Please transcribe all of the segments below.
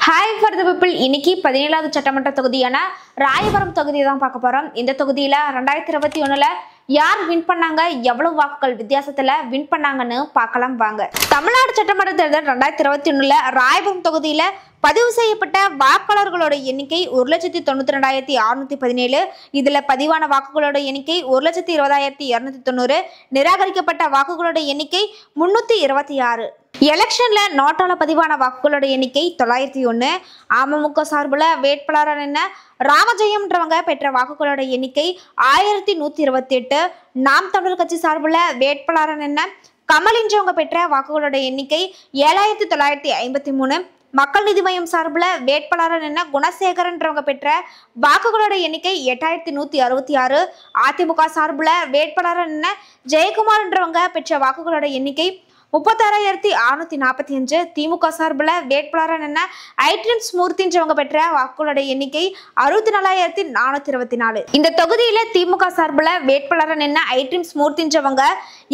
Hi for the people. இன்னைக்கு 17வது சட்டமன்ற தொகுதியான ராயபுரம் தொகுதியை தான் பார்க்க போறோம். இந்த தொகுதியில 2021ல யார் வின் பண்ணாங்க, எவ்வளவு வாக்குகள் வித்தியாசத்துல வின் பண்ணாங்கன்னு பார்க்கலாம் வாங்க. தமிழ்நாடு சட்டமன்ற தேர்தல் 2021ல ராயபுரம் தொகுதியில பதிவு செய்யப்பட்ட வாக்காளர்களோட எண்ணிக்கை 1,92,617. இதுல பதிவான வாக்குகளோட எண்ணிக்கை 1,20,290. நிராகரிக்கப்பட்ட வாக்குகளோட எண்ணிக்கை 326. எலெக்ஷன்ல நோட்டால பதிவான வாக்குகளோட எண்ணிக்கை 901. அமமுக சார்புல வேட்பாளரான ராமஜெயம்ன்றவங்க பெற்ற வாக்குகளோட எண்ணிக்கை 1128. நாம் தமிழர் கட்சி சார்புல வேட்பாளரான கமலின்றவங்க பெற்ற வாக்குகளோட எண்ணிக்கை 7953. மக்கள் நீதி மையம் சார்புல வேட்பாளரான குணசேகரன்றவங்க பெற்ற வாக்குகளோட எண்ணிக்கை 8166. அதிமுக சார்புல வேட்பாளரான ஜெயக்குமார்ன்றவங்க பெற்ற வாக்குகளோட எண்ணிக்கை 36,645. திமுக சார்புல வேட்பாளரான ஐட்ரிம்ஸ் மூர்த்தின்றவங்க பெற்ற வாக்குகளோட எண்ணிக்கை 64,424. இந்த தொகுதியில திமுக சார்புல வேட்பாளரான ஐட்ரிம்ஸ் மூர்த்தின்றவங்க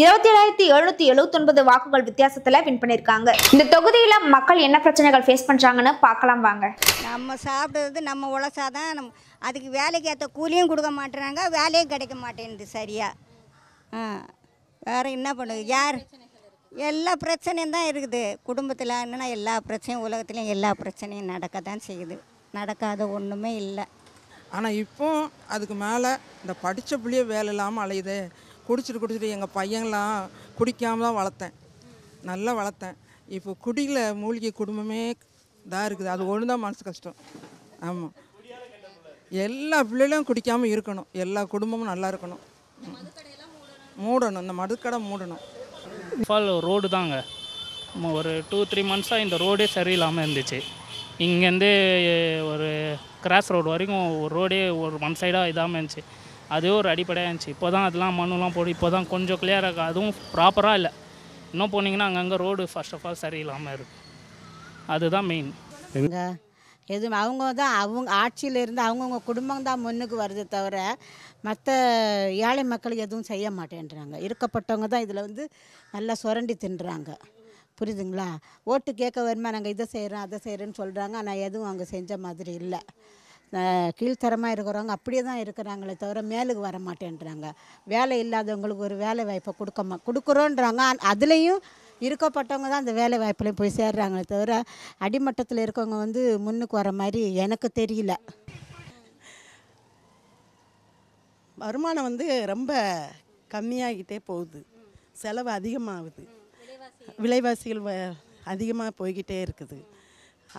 27,779 வாக்குகள் வித்தியாசத்துல வின் பண்ணிருக்காங்க. இந்த தொகுதியில மக்கள் என்ன பிரச்சனைகள் ஃபேஸ் பண்றாங்கன்னு பார்க்கலாம் வாங்க. நம்ம சாப்பிடுறது நம்ம உழைச்சாதான் அதுக்கு வேலைக்கு ஏற்ற கூலியும் கொடுக்க மாட்டேறாங்க, வேலையும் கிடைக்க மாட்டேங்குது சரியா. வேற என்ன பண்ணுது யார்? எல்லா பிரச்சனையும் தான் இருக்குது குடும்பத்தில். என்னென்னா எல்லா பிரச்சனையும் உலகத்துலேயும் எல்லா பிரச்சனையும் நடக்க தான் செய்யுது, நடக்காத ஒன்றுமே இல்லை. ஆனால் இப்போ அதுக்கு மேலே இந்த படித்த பிள்ளைய வேலை இல்லாமல் அலையுது. குடிச்சிட்டு எங்கள் பையன்லாம் குடிக்காமல் தான் வளர்த்தேன், நல்லா வளர்த்தேன். இப்போ குடியில் மூலிகை குடும்பமே இதாக இருக்குது. அது ஒன்று தான் மனசு கஷ்டம். ஆமாம், எல்லா பிள்ளைகளும் குடிக்காமல் இருக்கணும், எல்லா குடும்பமும் நல்லா இருக்கணும். மூடணும், இந்த மதுக்கடை மூடணும். ஃபால் ரோடு தாங்க. ஒரு 2-3 மந்த்ஸாக இந்த ரோடே சரியில்லாமல் இருந்துச்சு. இங்கேருந்து ஒரு கிராஸ் ரோடு வரைக்கும் ஒரு ரோடே ஒரு ஒன் சைடாக இதாமல் இருந்துச்சு. அதுவே ஒரு அடிப்படையாக இருந்துச்சு. இப்போ தான் அதெல்லாம் மண்ணுலாம் போட்டு இப்போ தான் கொஞ்சம் கிளியராக இருக்குது. அதுவும் ப்ராப்பராக இல்லை. இன்னும் போனீங்கன்னா அங்கங்கே ரோடு ஃபர்ஸ்ட் ஆஃப் ஆல் சரியில்லாமல் இருக்குது. அதுதான் மெயின். எதுவும் அவங்க ஆட்சியில் இருந்து அவங்கவுங்க குடும்பம் தான் முன்னுக்கு வருது தவிர மற்ற ஏழை மக்களுக்கு எதுவும் செய்ய மாட்டேன்றாங்க. இருக்கப்பட்டவங்க தான் இதில் நல்லா சுரண்டி தின்றாங்க. புரியுதுங்களா? ஓட்டு கேட்க வருமா நாங்கள் இதை செய்கிறோம் அதை செய்கிறேன்னு சொல்கிறாங்க. ஆனால் எதுவும் அவங்க செஞ்ச மாதிரி இல்லை. கீழ்த்தரமாக இருக்கிறவங்க அப்படியே தான் இருக்கிறாங்களே தவிர மேலுக்கு வர மாட்டேன்றாங்க. வேலை இல்லாதவங்களுக்கு ஒரு வேலை வாய்ப்பை கொடுக்குறோன்றாங்க. அதுலேயும் இருக்கப்பட்டவங்க தான் அந்த வேலை வாய்ப்புலையும் போய் சேர்றாங்களே தவிர அடிமட்டத்தில் இருக்கவங்க முன்னுக்கு வர மாதிரி எனக்கு தெரியல. வருமானம் ரொம்ப கம்மியாகிட்டே போகுது, செலவு அதிகமாகுது, விலைவாசிகள் அதிகமாக போய்கிட்டே இருக்குது.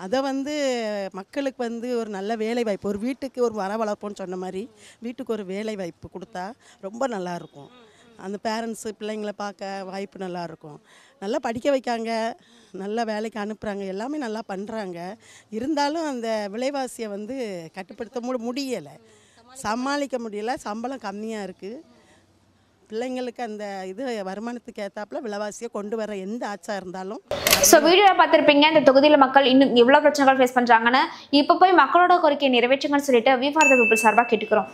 அதை மக்களுக்கு ஒரு நல்ல வேலை வாய்ப்பு, ஒரு வீட்டுக்கு ஒரு வரவழைப்போன்னு சொன்ன மாதிரி வீட்டுக்கு ஒரு வேலை வாய்ப்பு கொடுத்தா ரொம்ப நல்லாயிருக்கும். அந்த பேரண்ட்ஸு பிள்ளைங்களை பார்க்க வாய்ப்பு நல்லாயிருக்கும். நல்லா படிக்க வைக்காங்க, நல்ல வேலைக்கு அனுப்புகிறாங்க, எல்லாமே நல்லா பண்ணுறாங்க. இருந்தாலும் அந்த விலைவாசியை கட்டுப்படுத்த முடியலை, சமாளிக்க முடியலை. சம்பளம் கம்மியாக இருக்குது. பிள்ளைங்களுக்கு அந்த வருமானத்துக்கு ஏற்றாப்புல விலைவாசியை கொண்டு வர எந்த ஆட்சியாக இருந்தாலும். ஸோ வீடியோவில் பார்த்துருப்பீங்க இந்த தொகுதியில் மக்கள் இன்னும் எவ்வளோ பிரச்சனைகள் ஃபேஸ் பண்ணுறாங்கன்னு. இப்போ போய் மக்களோட கோரிக்கையை நிறைவேற்றுங்கன்னு சொல்லிட்டு வி ஃபார் தி பீப்பிள் சார்பாக கேட்டுக்கிறோம்.